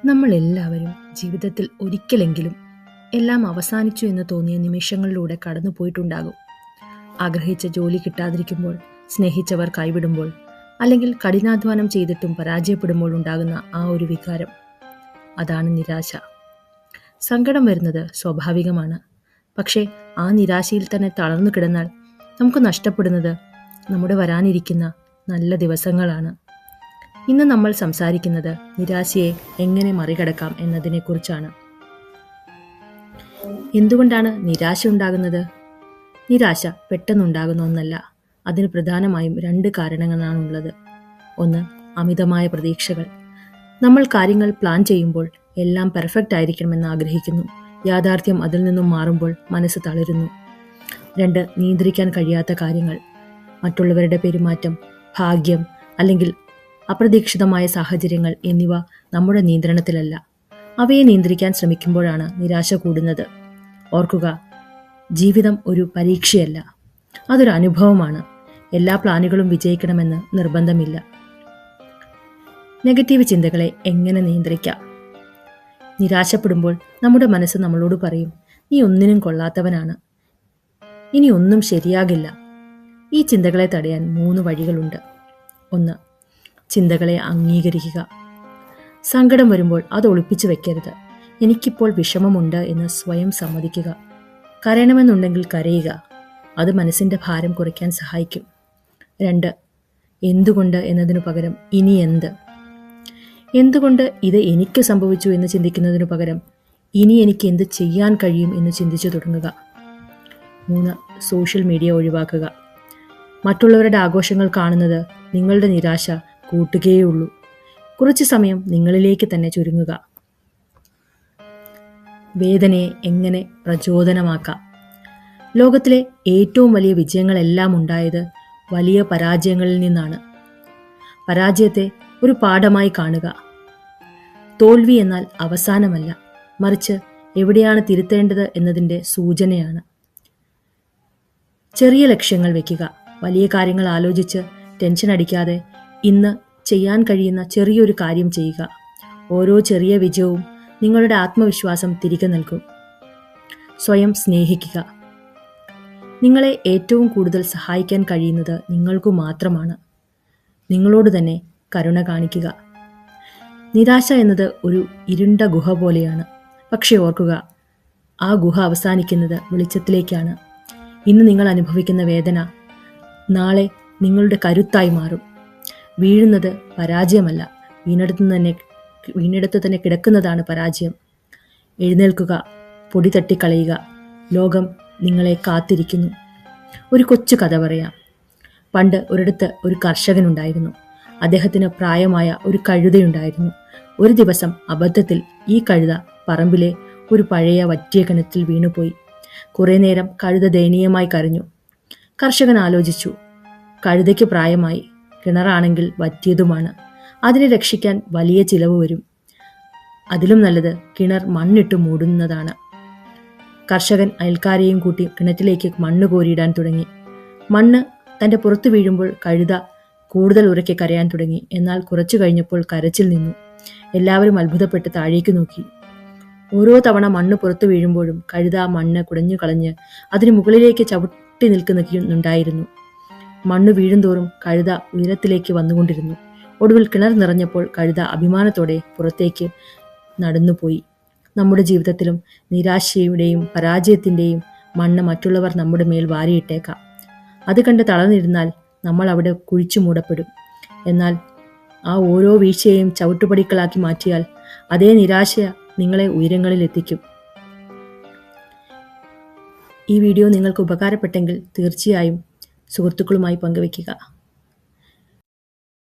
നമ്മൾ എല്ലാവരും ജീവിതത്തിൽ ഒരിക്കലെങ്കിലും എല്ലാം അവസാനിച്ചു എന്ന് തോന്നിയ നിമിഷങ്ങളിലൂടെ കടന്നുപോയിട്ടുണ്ടാകും. ആഗ്രഹിച്ച ജോലി കിട്ടാതിരിക്കുമ്പോൾ, സ്നേഹിച്ചവർ കൈവിടുമ്പോൾ, അല്ലെങ്കിൽ കഠിനാധ്വാനം ചെയ്തിട്ടും പരാജയപ്പെടുമ്പോൾ ഉണ്ടാകുന്ന ആ ഒരു വികാരം, അതാണ് നിരാശ. സങ്കടം വരുന്നത് സ്വാഭാവികമാണ്. പക്ഷേ ആ നിരാശയിൽ തന്നെ തളർന്നു കിടന്നാൽ നമുക്ക് നഷ്ടപ്പെടുന്നത് നമ്മുടെ വരാനിരിക്കുന്ന നല്ല ദിവസങ്ങളാണ്. ഇന്ന് നമ്മൾ സംസാരിക്കുന്നത് നിരാശയെ എങ്ങനെ മറികടക്കാം എന്നതിനെക്കുറിച്ചാണ്. എന്തുകൊണ്ടാണ് നിരാശ ഉണ്ടാകുന്നത്? നിരാശ പെട്ടെന്നുണ്ടാകുന്ന ഒന്നല്ല. അതിന് പ്രധാനമായും 2 കാരണങ്ങളാണുള്ളത്. ഒന്ന്, അമിതമായ പ്രതീക്ഷകൾ. നമ്മൾ കാര്യങ്ങൾ പ്ലാൻ ചെയ്യുമ്പോൾ എല്ലാം പെർഫെക്റ്റ് ആയിരിക്കണമെന്ന് ആഗ്രഹിക്കുന്നു. യാഥാർത്ഥ്യം അതിൽ നിന്നും മാറുമ്പോൾ മനസ്സ് തളരുന്നു. 2, നിയന്ത്രിക്കാൻ കഴിയാത്ത കാര്യങ്ങൾ. മറ്റുള്ളവരുടെ പെരുമാറ്റം, ഭാഗ്യം അല്ലെങ്കിൽ അപ്രതീക്ഷിതമായ സാഹചര്യങ്ങൾ എന്നിവ നമ്മുടെ നിയന്ത്രണത്തിലല്ല. അവയെ നിയന്ത്രിക്കാൻ ശ്രമിക്കുമ്പോഴാണ് നിരാശ കൂടുന്നത്. ഓർക്കുക, ജീവിതം ഒരു പരീക്ഷയല്ല, അതൊരു അനുഭവമാണ്. എല്ലാ പ്ലാനുകളും വിജയിക്കണമെന്ന് നിർബന്ധമില്ല. നെഗറ്റീവ് ചിന്തകളെ എങ്ങനെ നിയന്ത്രിക്കാം? നിരാശപ്പെടുമ്പോൾ നമ്മുടെ മനസ്സ് നമ്മളോട് പറയും, നീ ഒന്നിനും കൊള്ളാത്തവനാണ്, ഇനി ഒന്നും ശരിയാകില്ല. ഈ ചിന്തകളെ തടയാൻ 3 വഴികളുണ്ട്. 1, ചിന്തകളെ അംഗീകരിക്കുക. സങ്കടം വരുമ്പോൾ അത് ഒളിപ്പിച്ചു വെക്കരുത്. എനിക്കിപ്പോൾ വിഷമമുണ്ട് എന്ന് സ്വയം സമ്മതിക്കുക. കരയണമെന്നുണ്ടെങ്കിൽ കരയുക. അത് മനസ്സിന്റെ ഭാരം കുറയ്ക്കാൻ സഹായിക്കും. 2, എന്തുകൊണ്ട് എന്നതിനു പകരം ഇനി എന്ത്. എന്തുകൊണ്ട് ഇത് എനിക്ക് സംഭവിച്ചു എന്ന് ചിന്തിക്കുന്നതിനു പകരം ഇനി എനിക്ക് എന്ത് ചെയ്യാൻ കഴിയും എന്ന് ചിന്തിച്ചു തുടങ്ങുക. 3, സോഷ്യൽ മീഡിയ ഒഴിവാക്കുക. മറ്റുള്ളവരുടെ ആഘോഷങ്ങൾ കാണുന്നത് നിങ്ങളുടെ നിരാശ കൂട്ടുകയുള്ളൂ. കുറച്ചു സമയം നിങ്ങളിലേക്ക് തന്നെ ചുരുങ്ങുക. വേദനയെ എങ്ങനെ പ്രചോദനമാക്കാം? ലോകത്തിലെ ഏറ്റവും വലിയ വിജയങ്ങളെല്ലാം ഉണ്ടായത് വലിയ പരാജയങ്ങളിൽ നിന്നാണ്. പരാജയത്തെ ഒരു പാഠമായി കാണുക. തോൽവി എന്നാൽ അവസാനമല്ല, മറിച്ച് എവിടെയാണ് തിരുത്തേണ്ടത് എന്നതിൻ്റെ സൂചനയാണ്. ചെറിയ ലക്ഷ്യങ്ങൾ വെക്കുക. വലിയ കാര്യങ്ങൾ ആലോചിച്ച് ടെൻഷൻ അടിക്കാതെ ഇന്ന് ചെയ്യാൻ കഴിയുന്ന ചെറിയൊരു കാര്യം ചെയ്യുക. ഓരോ ചെറിയ വിജയവും നിങ്ങളുടെ ആത്മവിശ്വാസം തിരികെ നൽകും. സ്വയം സ്നേഹിക്കുക. നിങ്ങളെ ഏറ്റവും കൂടുതൽ സഹായിക്കാൻ കഴിയുന്നത് നിങ്ങൾക്കു മാത്രമാണ്. നിങ്ങളോട് തന്നെ കരുണ കാണിക്കുക. നിരാശ എന്നത് ഒരു ഇരുണ്ട ഗുഹ പോലെയാണ്. പക്ഷേ ഓർക്കുക, ആ ഗുഹ അവസാനിക്കുന്നത് വെളിച്ചത്തിലേക്കാണ്. ഇന്ന് നിങ്ങൾ അനുഭവിക്കുന്ന വേദന നാളെ നിങ്ങളുടെ കരുത്തായി മാറും. വീഴുന്നത് പരാജയമല്ല, വീണിടത്ത് തന്നെ കിടക്കുന്നതാണ് പരാജയം. എഴുന്നേൽക്കുക, പൊടി തട്ടിക്കളയുക. ലോകം നിങ്ങളെ കാത്തിരിക്കുന്നു. ഒരു കൊച്ചു കഥ പറയാം. പണ്ട് ഒരിടത്ത് ഒരു കർഷകനുണ്ടായിരുന്നു. അദ്ദേഹത്തിന് പ്രായമായ ഒരു കഴുതയുണ്ടായിരുന്നു. ഒരു ദിവസം അബദ്ധത്തിൽ ഈ കഴുത പറമ്പിലെ ഒരു പഴയ വറ്റിയ കിണറ്റിൽ വീണുപോയി. കുറെ നേരം കഴുത ദയനീയമായി കരഞ്ഞു. കർഷകൻ ആലോചിച്ചു, കഴുതയ്ക്ക് പ്രായമായി, കിണറാണെങ്കിൽ വറ്റിയതുമാണ്, അതിനെ രക്ഷിക്കാൻ വലിയ ചിലവ് വരും. അതിലും നല്ലത് കിണർ മണ്ണിട്ട് മൂടുന്നതാണ്. കർഷകൻ അയൽക്കാരെയും കൂട്ടി കിണറ്റിലേക്ക് മണ്ണ് കോരിയിടാൻ തുടങ്ങി. മണ്ണ് തന്റെ പുറത്തു വീഴുമ്പോൾ കഴുത കൂടുതൽ ഉറക്കെ കരയാൻ തുടങ്ങി. എന്നാൽ കുറച്ചു കഴിഞ്ഞപ്പോൾ കരച്ചിൽ നിന്നു. എല്ലാവരും അത്ഭുതപ്പെട്ട് താഴേക്ക് നോക്കി. ഓരോ തവണ മണ്ണ് പുറത്തു വീഴുമ്പോഴും കഴുത മണ്ണ് കുടഞ്ഞു കളഞ്ഞ് അതിന് മുകളിലേക്ക് ചവിട്ടി നിൽക്കുന്നുണ്ടായിരുന്നു. മണ്ണ് വീഴുന്തോറും കഴുത ഉയരത്തിലേക്ക് വന്നുകൊണ്ടിരുന്നു. ഒടുവിൽ കിണർ നിറഞ്ഞപ്പോൾ കഴുത അഭിമാനത്തോടെ പുറത്തേക്ക് നടന്നുപോയി. നമ്മുടെ ജീവിതത്തിലും നിരാശയുടെയും പരാജയത്തിൻ്റെയും മണ്ണ് മറ്റുള്ളവർ നമ്മുടെ മേൽ വാരിയിട്ടേക്കാം. അത് കണ്ട് തളർന്നിരുന്നാൽ നമ്മൾ അവിടെ കുഴിച്ചു മൂടപ്പെടും. എന്നാൽ ആ ഓരോ വീഴ്ചയെയും ചവിട്ടുപടികളാക്കി മാറ്റിയാൽ അതേ നിരാശ നിങ്ങളെ ഉയരങ്ങളിൽ എത്തിക്കും. ഈ വീഡിയോ നിങ്ങൾക്ക് ഉപകാരപ്പെട്ടെങ്കിൽ തീർച്ചയായും സുഹൃത്തുക്കളുമായി പങ്കുവയ്ക്കുക.